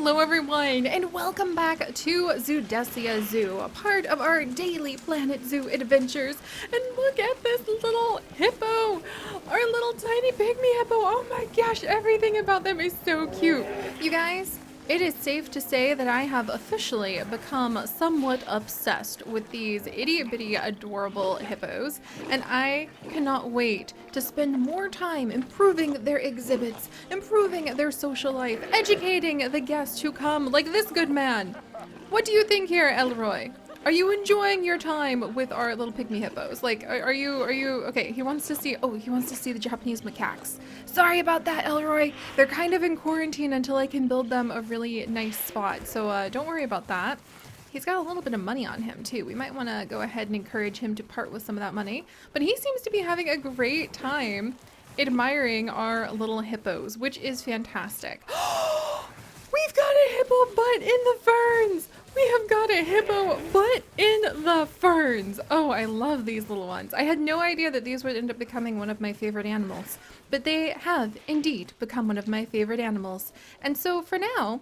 Hello everyone, and welcome back to Zoodesia Zoo, a part of our daily Planet Zoo adventures. And look at this little hippo, our little tiny pygmy hippo. Oh my gosh, everything about them is so cute. You guys, it is safe to say that I have officially become somewhat obsessed with these itty-bitty adorable hippos, and I cannot wait to spend more time improving their exhibits, improving their social life, educating the guests who come like this good man. What do you think here, Elroy? Are you enjoying your time with our little pygmy hippos? Like, are you, okay, he wants to see the Japanese macaques. Sorry about that, Elroy. They're kind of in quarantine until I can build them a really nice spot, so don't worry about that. He's got a little bit of money on him too. We might want to go ahead and encourage him to part with some of that money, but he seems to be having a great time admiring our little hippos, which is fantastic. We've got a hippo butt in the ferns! We have got a hippo butt in the ferns! Oh, I love these little ones. I had no idea that these would end up becoming one of my favorite animals, but they have indeed become one of my favorite animals. And so for now,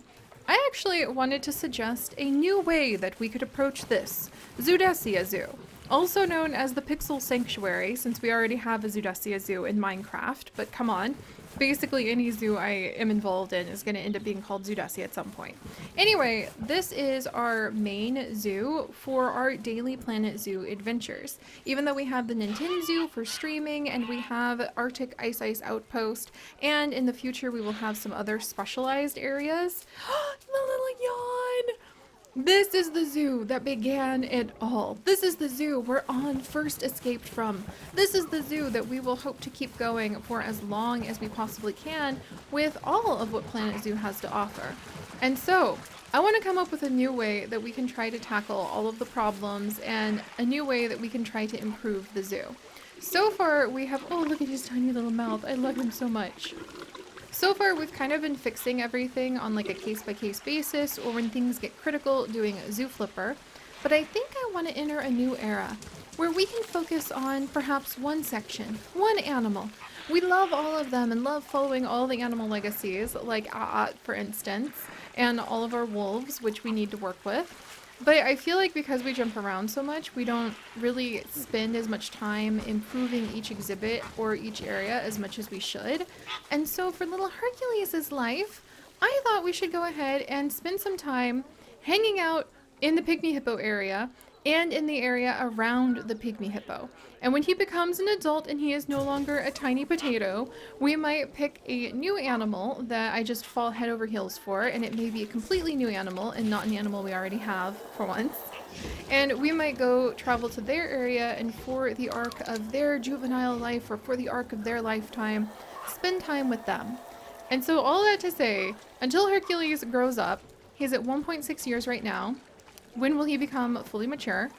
I actually wanted to suggest a new way that we could approach this. Zoodesia Zoo, also known as the Pixel Sanctuary, since we already have a Zoodesia Zoo in Minecraft, but come on. Basically any zoo I am involved in is going to end up being called Zoodesia at some point. Anyway, this is our main zoo for our daily Planet Zoo adventures. Even though we have the Nintendo Zoo for streaming, and we have Arctic Ice Outpost, and in the future we will have some other specialized areas. The little yawn! This is the zoo that began it all. This is the zoo where On first escaped from. This is the zoo that we will hope to keep going for as long as we possibly can with all of what Planet Zoo has to offer. And so, I want to come up with a new way that we can try to tackle all of the problems and a new way that we can try to improve the zoo. So far, we have, oh, look at his tiny little mouth. I love him so much. So far, we've kind of been fixing everything on like a case-by-case basis, or when things get critical, doing a zoo flipper. But I think I want to enter a new era where we can focus on perhaps one section, one animal. We love all of them and love following all the animal legacies, like for instance, and all of our wolves, which we need to work with. But I feel like because we jump around so much, we don't really spend as much time improving each exhibit or each area as much as we should. And so for little Hercules' life, I thought we should go ahead and spend some time hanging out in the Pygmy Hippo area and in the area around the Pygmy Hippo. And when he becomes an adult and he is no longer a tiny potato, we might pick a new animal that I just fall head over heels for, and it may be a completely new animal and not an animal we already have for once. And we might go travel to their area, and for the arc of their juvenile life or for the arc of their lifetime, spend time with them. And so all that to say, until Hercules grows up, he's at 1.6 years right now. When will he become fully mature?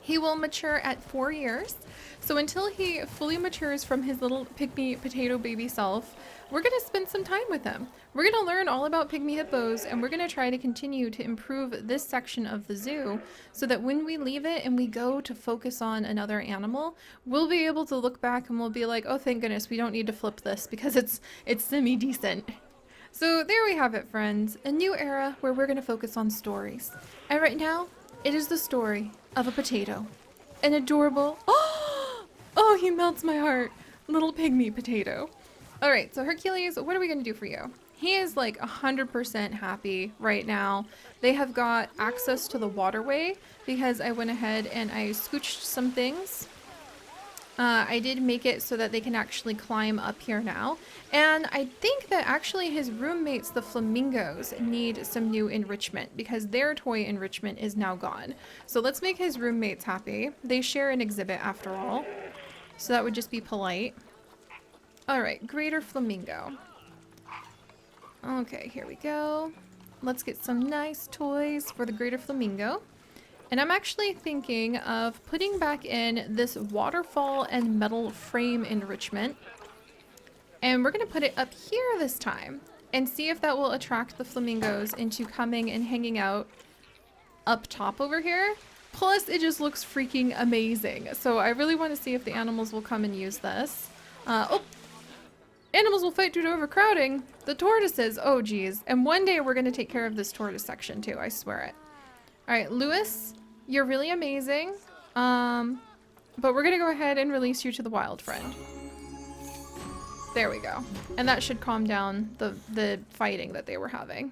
He will mature at 4 years. So until he fully matures from his little pygmy potato baby self, we're going to spend some time with him. We're going to learn all about pygmy hippos, and we're going to try to continue to improve this section of the zoo so that when we leave it and we go to focus on another animal, we'll be able to look back and we'll be like, oh, thank goodness, we don't need to flip this because it's semi-decent. So there we have it, friends. A new era where we're going to focus on stories. And right now, it is the story of a potato. An adorable, oh, he melts my heart, little pygmy potato. All right, so Hercules, what are we going to do for you? He is like 100% happy right now. They have got access to the waterway because I went ahead and I scooched some things. I did make it so that they can actually climb up here now. And I think that actually his roommates, the flamingos, need some new enrichment because their toy enrichment is now gone. So let's make his roommates happy. They share an exhibit after all. So that would just be polite. Alright, greater flamingo. Okay, here we go. Let's get some nice toys for the greater flamingo. And I'm actually thinking of putting back in this waterfall and metal frame enrichment. And we're going to put it up here this time and see if that will attract the flamingos into coming and hanging out up top over here. Plus, it just looks freaking amazing. So I really want to see if the animals will come and use this. Oh! Animals will fight due to overcrowding. The tortoises. Oh, geez. And one day we're going to take care of this tortoise section too. I swear it. All right, Lewis, you're really amazing. But we're going to go ahead and release you to the wild, friend. There we go. And that should calm down the fighting that they were having.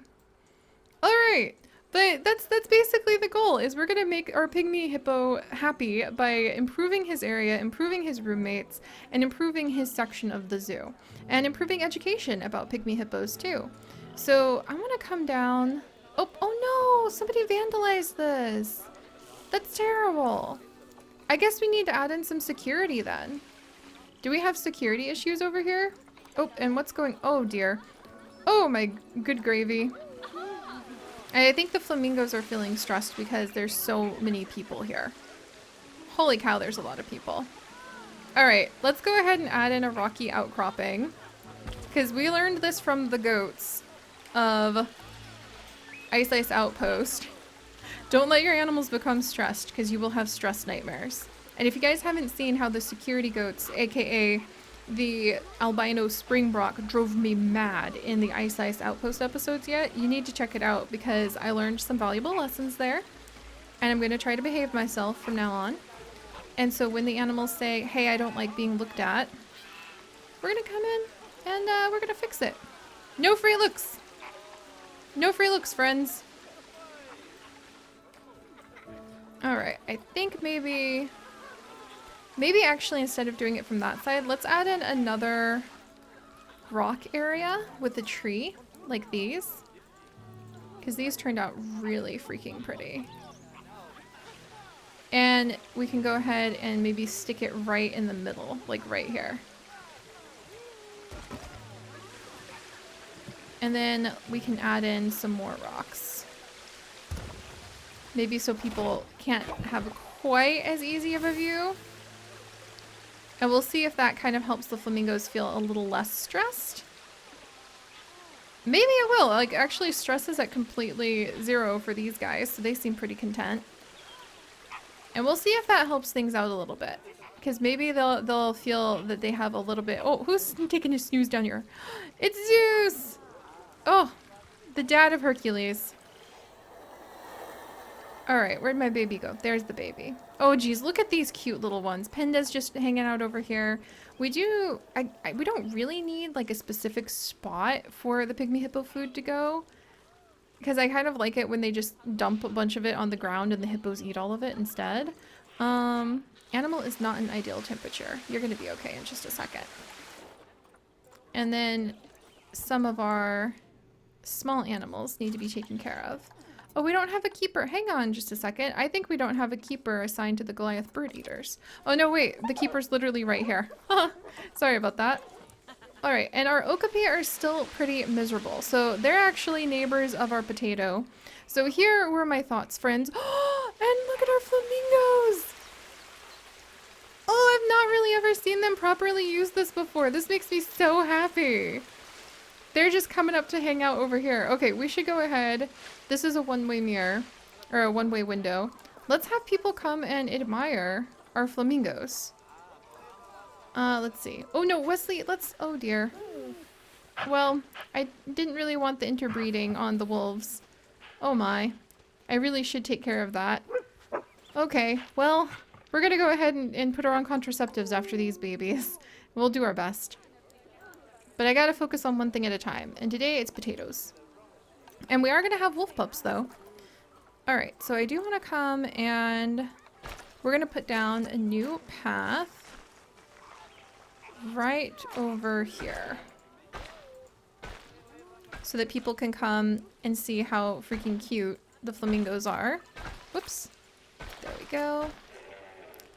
All right. But that's basically the goal, is we're going to make our Pygmy Hippo happy by improving his area, improving his roommates, and improving his section of the zoo. And improving education about Pygmy Hippos too. So I want to come down. Oh no, somebody vandalized this. That's terrible. I guess we need to add in some security then. Do we have security issues over here? Oh, and what's going, oh dear. Oh my good gravy. I think the flamingos are feeling stressed because there's so many people here. Holy cow, there's a lot of people. All right, let's go ahead and add in a rocky outcropping, because we learned this from the goats of Ice Outpost. Don't let your animals become stressed, because you will have stress nightmares. And if you guys haven't seen how the security goats, aka the albino Springbok, drove me mad in the Ice Outpost episodes yet, you need to check it out, because I learned some valuable lessons there. And I'm going to try to behave myself from now on. And so when the animals say, hey, I don't like being looked at, we're going to come in and we're going to fix it. No free looks. No free looks, friends. Alright, I think maybe actually instead of doing it from that side, let's add in another rock area with a tree, like these. Because these turned out really freaking pretty. And we can go ahead and maybe stick it right in the middle, like right here. And then we can add in some more rocks. Maybe so people can't have quite as easy of a view. And we'll see if that kind of helps the flamingos feel a little less stressed. Maybe it will. Like, actually, stress is at completely 0 for these guys, so they seem pretty content. And we'll see if that helps things out a little bit. Because maybe they'll feel that they have a little bit... Oh, who's taking a snooze down here? It's Zeus! Oh, the dad of Hercules. Alright, where'd my baby go? There's the baby. Oh, geez, look at these cute little ones. Panda's just hanging out over here. We don't really need, like, a specific spot for the Pygmy Hippo food to go. Because I kind of like it when they just dump a bunch of it on the ground and the hippos eat all of it instead. Animal is not an ideal temperature. You're going to be okay in just a second. And then some of our small animals need to be taken care of. Oh, we don't have a keeper. Hang on just a second. I think we don't have a keeper assigned to the Goliath bird eaters. Oh, no, wait. The keeper's literally right here. Sorry about that. All right, and our okapi are still pretty miserable. So they're actually neighbors of our potato. So here were my thoughts, friends. Oh, and look at our flamingos. Oh, I've not really ever seen them properly use this before. This makes me so happy. They're just coming up to hang out over here. Okay, we should go ahead. This is a one-way mirror, or a one-way window. Let's have people come and admire our flamingos. Let's see. Oh no, Wesley, oh dear. Well, I didn't really want the interbreeding on the wolves. Oh my. I really should take care of that. Okay, well, we're gonna go ahead and put her on contraceptives after these babies. We'll do our best. But I gotta focus on one thing at a time. And today it's potatoes. And we are gonna have wolf pups though. Alright, so I do wanna come and we're gonna put down a new path right over here. So that people can come and see how freaking cute the flamingos are. Whoops. There we go.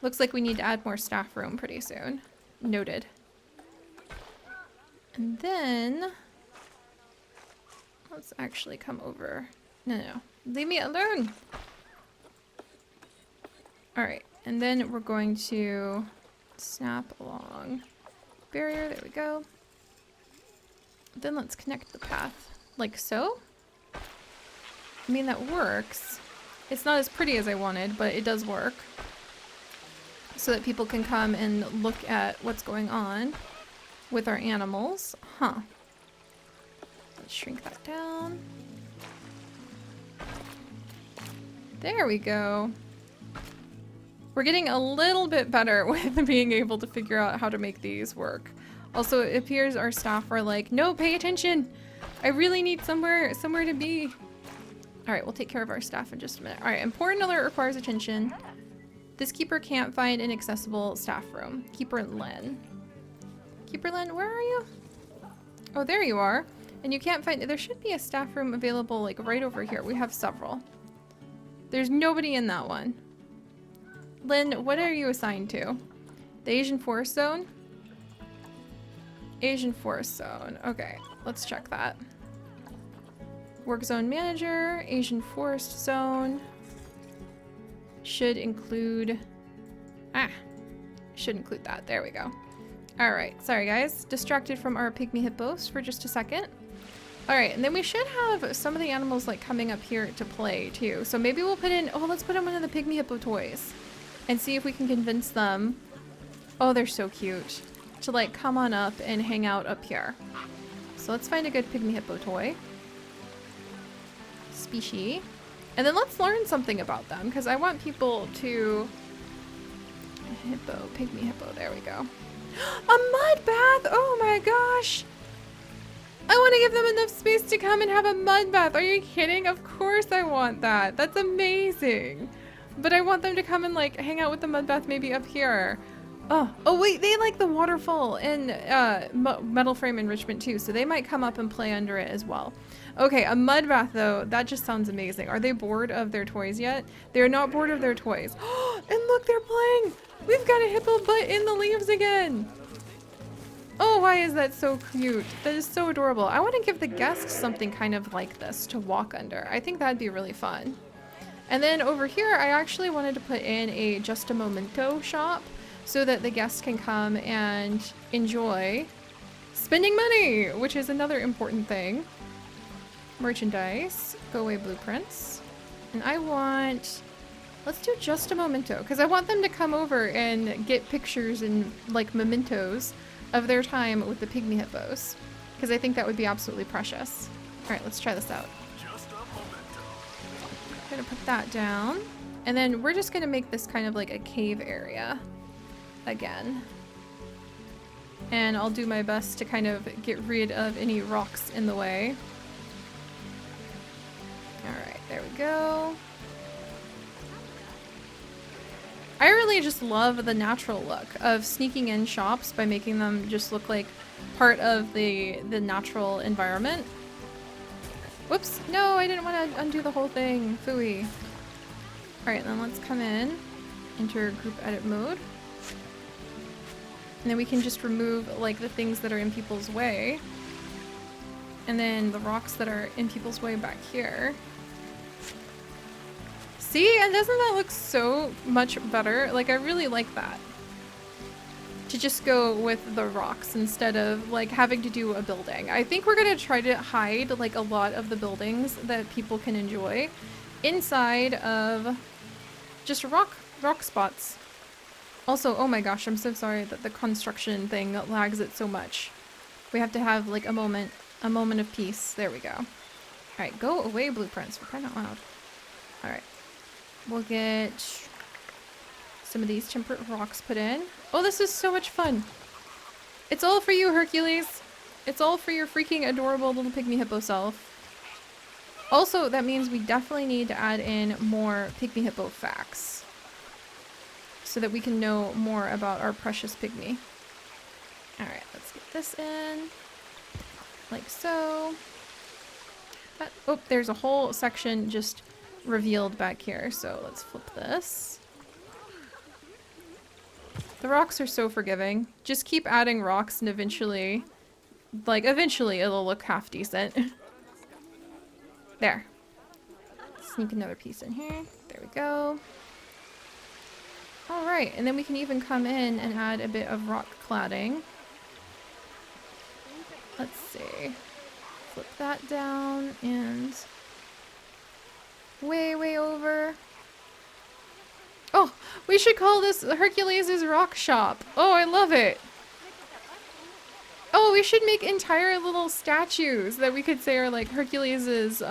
Looks like we need to add more staff room pretty soon. Noted. And then let's actually come over. No. Leave me alone. All right. And then we're going to snap along barrier. There we go. Then let's connect the path like so. I mean, that works. It's not as pretty as I wanted, but it does work. So that people can come and look at what's going on with our animals. Huh. Let's shrink that down. There we go. We're getting a little bit better with being able to figure out how to make these work. Also, it appears our staff are like, no, pay attention. I really need somewhere to be. All right, we'll take care of our staff in just a minute. All right, important alert requires attention. This keeper can't find an accessible staff room. Keeper Len. Keeper Len, where are you? Oh, there you are. And you can't find, there should be a staff room available like right over here. We have several. There's nobody in that one. Lynn, what are you assigned to? The Asian Forest Zone? Asian Forest Zone. Okay, let's check that. Work Zone Manager, Asian Forest Zone. Should include... should include that. There we go. Alright, sorry guys. Distracted from our Pygmy Hippos for just a second. Alright, and then we should have some of the animals like coming up here to play too. So maybe we'll put in... Oh, let's put in one of the Pygmy Hippo toys. And see if we can convince them... Oh, they're so cute. To like come on up and hang out up here. So let's find a good Pygmy Hippo toy. Species. And then let's learn something about them, because I want people to... Hippo, Pygmy Hippo, there we go. A mud bath! Oh my gosh! I want to give them enough space to come and have a mud bath. Are you kidding? Of course I want that. That's amazing. But I want them to come and like hang out with the mud bath maybe up here. Oh wait, they like the waterfall and metal frame enrichment too, so they might come up and play under it as well. Okay, a mud bath though, that just sounds amazing. Are they bored of their toys yet? They're not bored of their toys. And look, they're playing! We've got a hippo butt in the leaves again! Oh, why is that so cute? That is so adorable. I want to give the guests something kind of like this to walk under. I think that'd be really fun. And then over here, I actually wanted to put in a Just a Momento shop so that the guests can come and enjoy spending money, which is another important thing. Merchandise, go away blueprints. And I want, let's do Just a Momento, because I want them to come over and get pictures and like mementos of their time with the Pygmy Hippos, because I think that would be absolutely precious. All right, let's try this out. I'm gonna put that down, and then we're just gonna make this kind of like a cave area again. And I'll do my best to kind of get rid of any rocks in the way. Alright, there we go. I really just love the natural look of sneaking in shops by making them just look like part of the natural environment. Whoops, no, I didn't want to undo the whole thing. Phooey. Alright, then let's come in, enter group edit mode. And then we can just remove like the things that are in people's way. And then the rocks that are in people's way back here. See, and doesn't that look so much better? Like, I really like that. To just go with the rocks instead of like having to do a building. I think we're gonna try to hide like a lot of the buildings that people can enjoy inside of just rock spots. Also, oh my gosh, I'm so sorry that the construction thing lags it so much. We have to have like a moment of peace. There we go. All right, go away blueprints for crying out loud. All right, we'll get some of these temperate rocks put in. Oh, this is so much fun. It's all for you, Hercules. It's all for your freaking adorable little Pygmy Hippo self. Also, that means we definitely need to add in more Pygmy Hippo facts so that we can know more about our precious pygmy. All right, let's get this in like so. Oh, there's a whole section just revealed back here, so let's flip this. The rocks are so forgiving. Just keep adding rocks and eventually it'll look half decent. There. Sneak another piece in here. There we go. Alright, and then we can even come in and add a bit of rock cladding. Let's see. Flip that down and way over. Oh, we should call this Hercules' Rock Shop. Oh, I love it. Oh, Oh, we should make entire little statues that we could say are like Hercules'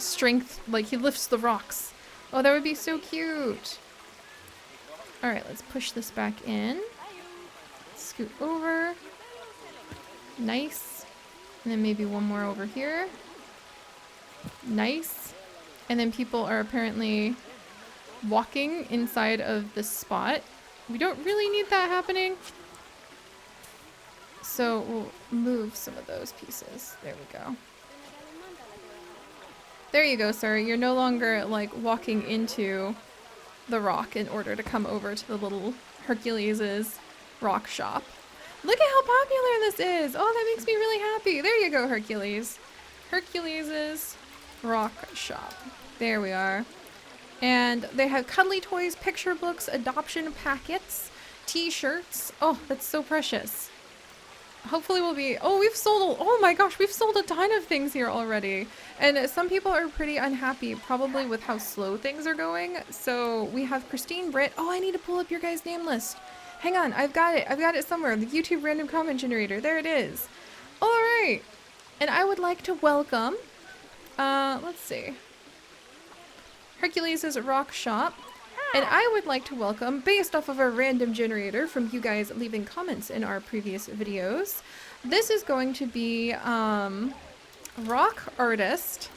strength, like he lifts the rocks. Oh, that would be so cute. All right, let's push this back in. Scoot over. Nice. And then maybe one more over here. Nice. And then people are apparently walking inside of this spot. We don't really need that happening. So we'll move some of those pieces. There we go. There you go, sir. You're no longer like walking into the rock in order to come over to the little Hercules' rock shop. Look at how popular this is. Oh, that makes me really happy. There you go, Hercules. Hercules' rock shop. There we are. And they have cuddly toys, picture books, adoption packets, t-shirts. Oh, that's so precious. Hopefully we'll be... Oh, we've sold... Oh my gosh, we've sold a ton of things here already. And some people are pretty unhappy, probably with how slow things are going. So we have Christine Britt. Oh, I need to pull up your guys' name list. Hang on, I've got it. I've got it somewhere. The YouTube random comment generator. There it is. All right. And I would like to welcome... let's see. Hercules' rock shop. And I would like to welcome, based off of our random generator from you guys leaving comments in our previous videos, this is going to be rock artist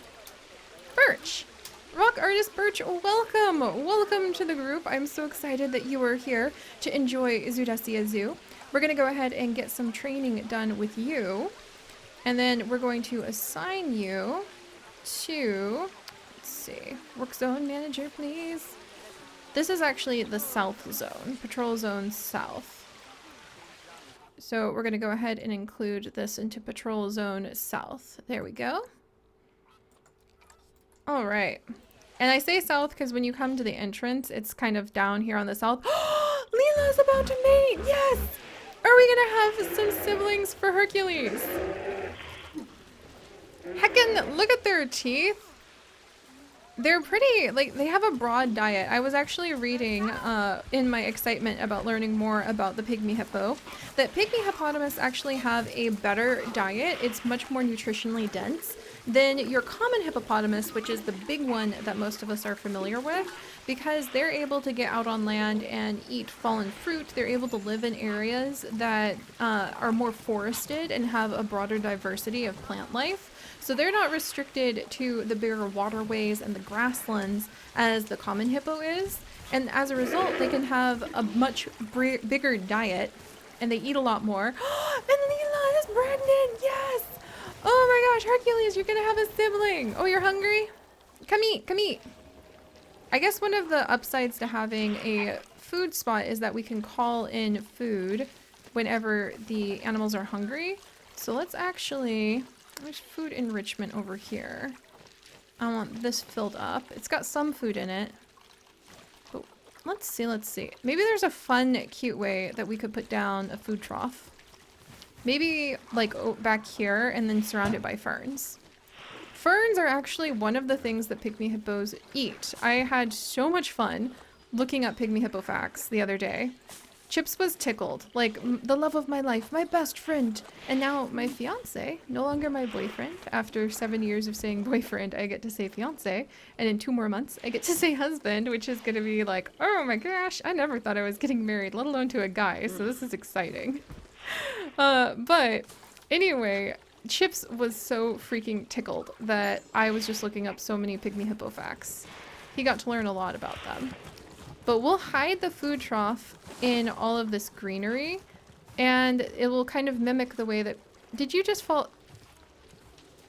Birch. Rock artist Birch, welcome! Welcome to the group. I'm so excited that you are here to enjoy Zoodesia Zoo. We're going to go ahead and get some training done with you. And then we're going to assign you to, let's see, work zone manager, please. This is actually the south zone, patrol zone south. So we're going to go ahead and include this into patrol zone south. There we go. All right. And I say south because when you come to the entrance, it's kind of down here on the south. Leela's about to mate! Yes! Are we going to have some siblings for Hercules? Heckin', look at their teeth. They're pretty, like, they have a broad diet. I was actually reading in my excitement about learning more about the Pygmy Hippo that Pygmy hippopotamus actually have a better diet. It's much more nutritionally dense than your common hippopotamus, which is the big one that most of us are familiar with, because they're able to get out on land and eat fallen fruit. They're able to live in areas that are more forested and have a broader diversity of plant life. So they're not restricted to the bigger waterways and the grasslands as the common hippo is. And as a result, they can have a much bigger diet and they eat a lot more. And Leela is pregnant, yes! Oh my gosh, Hercules, you're gonna have a sibling. Oh, you're hungry? Come eat, come eat. I guess one of the upsides to having a food spot is that we can call in food whenever the animals are hungry. So let's actually... There's food enrichment over here. I want this filled up. It's got some food in it. But let's see, let's see. Maybe there's a fun, cute way that we could put down a food trough. Maybe like back here and then surround it by ferns. Ferns are actually one of the things that Pygmy hippos eat. I had so much fun looking up Pygmy hippo facts the other day. Chips was tickled, like the love of my life, my best friend, and now my fiance, no longer my boyfriend. After 7 years of saying boyfriend, I get to say fiance, and in 2 more months, I get to say husband, which is going to be like, oh my gosh, I never thought I was getting married, let alone to a guy, so this is exciting. But anyway, Chips was so freaking tickled that I was just looking up so many Pygmy hippo facts. He got to learn a lot about them. But we'll hide the food trough in all of this greenery, and it will kind of mimic the way that... Did you just fall...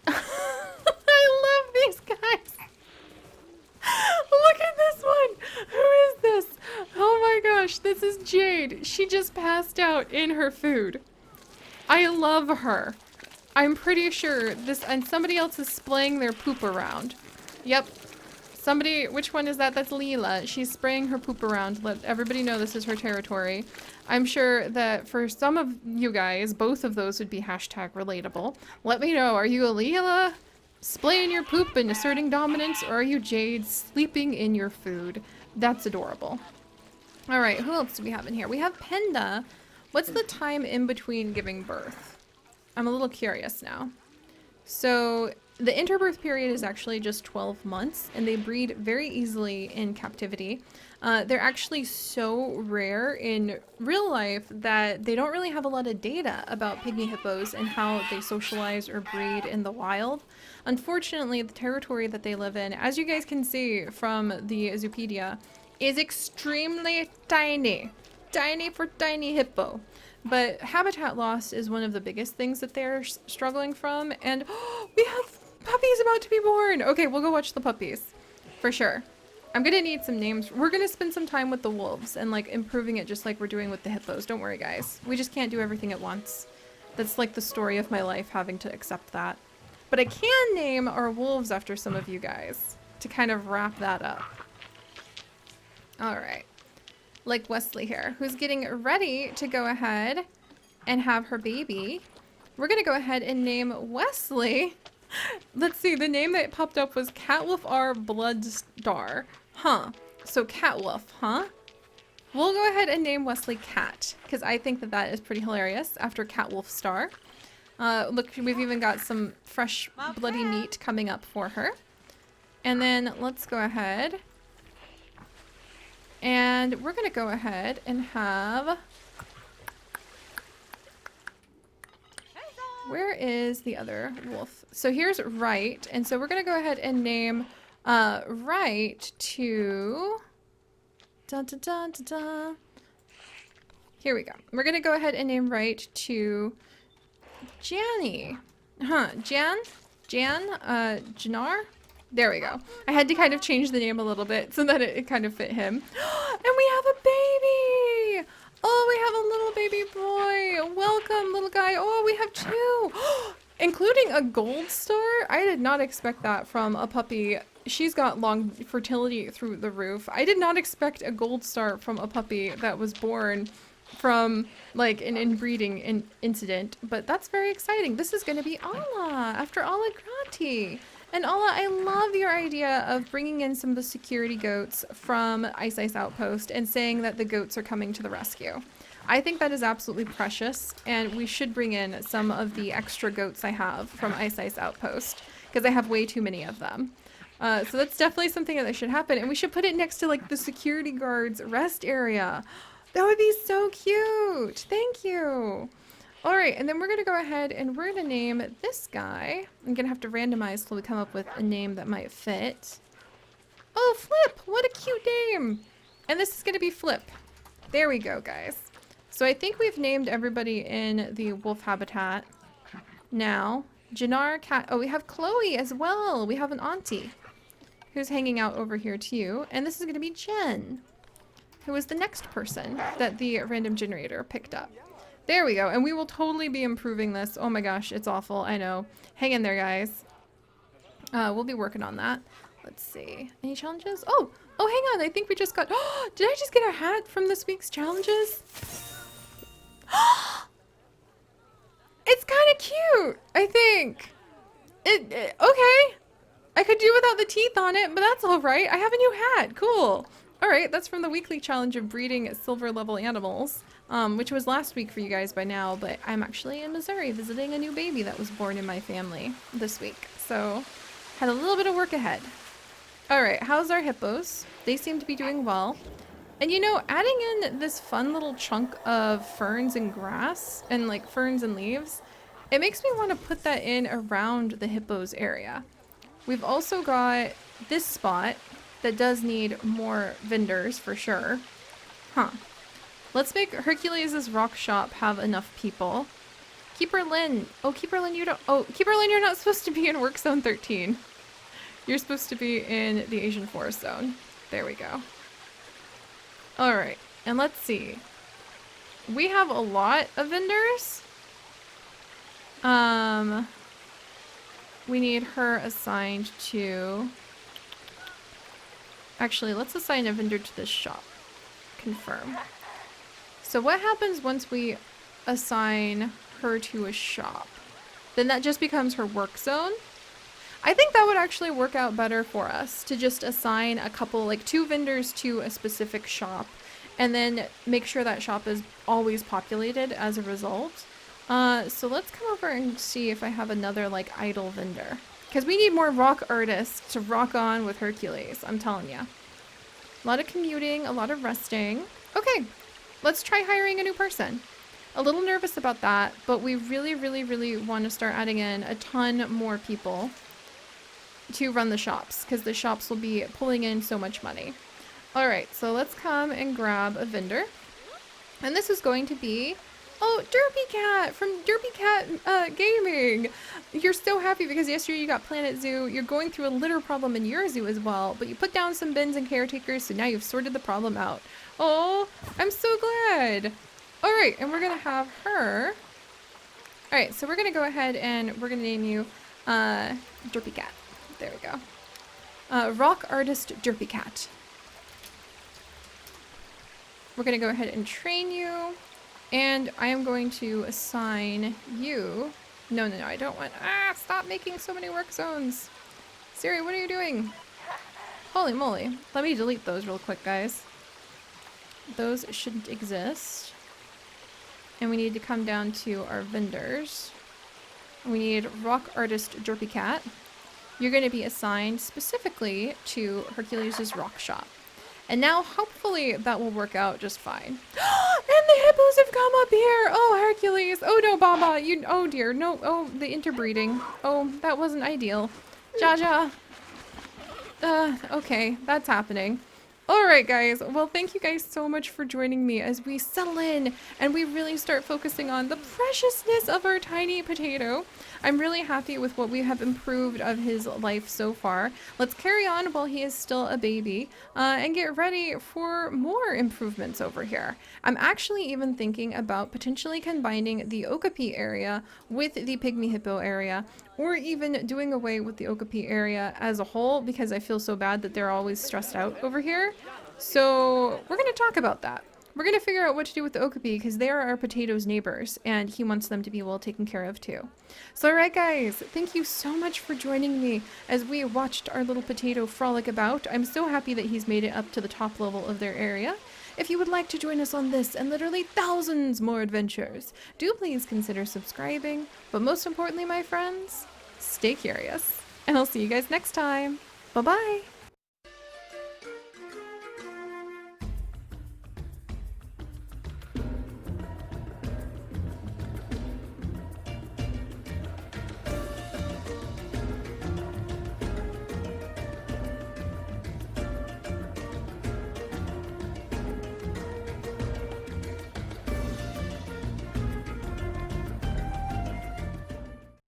I love these guys! Look at this one! Who is this? Oh my gosh, this is Jade. She just passed out in her food. I love her. I'm pretty sure this... And somebody else is splaying their poop around. Yep. Somebody, which one is that? That's Leela. She's spraying her poop around. Let everybody know this is her territory. I'm sure that for some of you guys, both of those would be hashtag relatable. Let me know, are you a Leela splaying your poop and asserting dominance, or are you Jade sleeping in your food? That's adorable. All right, who else do we have in here? We have Panda. What's the time in between giving birth? I'm a little curious now. So the interbirth period is actually just 12 months, and they breed very easily in captivity. They're actually so rare in real life that they don't really have a lot of data about pygmy hippos and how they socialize or breed in the wild. Unfortunately, the territory that they live in, as you guys can see from the Zoopedia, is extremely tiny. Tiny for tiny hippo. But habitat loss is one of the biggest things that they're struggling from. And we have puppies about to be born. Okay, we'll go watch the puppies. For sure. I'm gonna need some names. We're gonna spend some time with the wolves and like improving it just like we're doing with the hippos. Don't worry, guys. We just can't do everything at once. That's like the story of my life, having to accept that. But I can name our wolves after some of you guys to kind of wrap that up. All right. Like Wesley here, who's getting ready to go ahead and have her baby. We're gonna go ahead and name Wesley. Let's see, the name that popped up was Catwolf R Bloodstar. Huh. So Catwolf, huh? We'll go ahead and name Wesley Cat, because I think that that is pretty hilarious after Catwolf Star. Look, we've even got some fresh bloody meat coming up for her. And then let's go ahead. And we're going to go ahead and have... Where is the other wolf? So here's Right. And so we're going to go ahead and name Right to... Dun, dun, dun, dun, dun. Here we go. We're going to go ahead and name Right to Janny. Huh. Jan? Janar? There we go. I had to kind of change the name a little bit so that it kind of fit him. And we have a baby! Oh, we have a little baby boy. Welcome, little guy. Oh, we have two. Including a gold star? I did not expect that from a puppy. She's got long fertility through the roof. I did not expect a gold star from a puppy that was born from like an inbreeding incident, but that's very exciting. This is going to be Ala after Ala Grati. And Ala, I love your idea of bringing in some of the security goats from Ice Outpost and saying that the goats are coming to the rescue. I think that is absolutely precious, and we should bring in some of the extra goats I have from Ice Outpost, because I have way too many of them. So that's definitely something that should happen, and we should put it next to like the security guard's rest area. That would be so cute. Thank you. All right, and then we're gonna go ahead and we're gonna name this guy. I'm gonna have to randomize till we come up with a name that might fit. Oh, Flip, what a cute name. And this is gonna be Flip. There we go, guys. So I think we've named everybody in the wolf habitat now. Janar, Cat, oh, we have Chloe as well. We have an auntie who's hanging out over here too. And this is gonna be Jen, who is the next person that the random generator picked up. There we go, and we will totally be improving this. Oh my gosh, it's awful, I know. Hang in there, guys. We'll be working on that. Let's see. Any challenges? Oh, hang on, I think we just got... Oh, did I just get a hat from this week's challenges? It's kind of cute, I think. Okay. I could do without the teeth on it, but that's all right. I have a new hat. Cool. All right, that's from the weekly challenge of breeding silver level animals. Which was last week for you guys by now, but I'm actually in Missouri visiting a new baby that was born in my family this week. So, had a little bit of work ahead. Alright, how's our hippos? They seem to be doing well. And you know, adding in this fun little chunk of ferns and grass, and like ferns and leaves, it makes me want to put that in around the hippos area. We've also got this spot that does need more vendors for sure. Huh. Let's make Hercules' rock shop have enough people. Keeper Lynn. Oh, Keeper Lynn, you don't... Oh, Keeper Lynn, you're not supposed to be in Work Zone 13. You're supposed to be in the Asian Forest Zone. There we go. Alright, and let's see. We have a lot of vendors. We need her assigned to... Actually, let's assign a vendor to this shop. Confirm. So what happens once we assign her to a shop? Then that just becomes her work zone. I think that would actually work out better for us to just assign a couple, like 2 vendors to a specific shop and then make sure that shop is always populated as a result. So let's come over and see if I have another like idle vendor. Because we need more rock artists to rock on with Hercules, I'm telling you. A lot of commuting, a lot of resting. Okay, let's try hiring a new person. A little nervous about that, but we really, really, really want to start adding in a ton more people to run the shops, because the shops will be pulling in so much money. All right, so let's come and grab a vendor. And this is going to be, oh, Derpy Cat from Derpy Cat Gaming. You're so happy because yesterday you got Planet Zoo. You're going through a litter problem in your zoo as well, but you put down some bins and caretakers, so now you've sorted the problem out. Oh, I'm so glad. All right, and we're gonna have her. All right, so we're gonna go ahead and we're gonna name you Derpy Cat. There we go. Rock Artist Derpy Cat. We're going to go ahead and train you, and I am going to assign you... No, I don't want... Stop making so many work zones. Seri, what are you doing? Holy moly. Let me delete those real quick, guys. Those shouldn't exist. And we need to come down to our vendors. We need Rock Artist Derpy Cat. You're going to be assigned specifically to Hercules' rock shop. And now, hopefully, that will work out just fine. And the hippos have come up here! Oh, Hercules! Oh, no, Baba! You... Oh, dear. No. Oh, the interbreeding. Oh, that wasn't ideal. Jaja. Okay. That's happening. Alright, guys. Well, thank you guys so much for joining me as we settle in and we really start focusing on the preciousness of our tiny potato. I'm really happy with what we have improved of his life so far. Let's carry on while he is still a baby and get ready for more improvements over here. I'm actually even thinking about potentially combining the Okapi area with the Pygmy Hippo area, or even doing away with the Okapi area as a whole because I feel so bad that they're always stressed out over here. So we're going to talk about that. We're going to figure out what to do with the Okapi because they are our potato's neighbors and he wants them to be well taken care of too. So alright guys, thank you so much for joining me as we watched our little potato frolic about. I'm so happy that he's made it up to the top level of their area. If you would like to join us on this and literally thousands more adventures, do please consider subscribing. But most importantly, my friends, stay curious. And I'll see you guys next time. Bye-bye.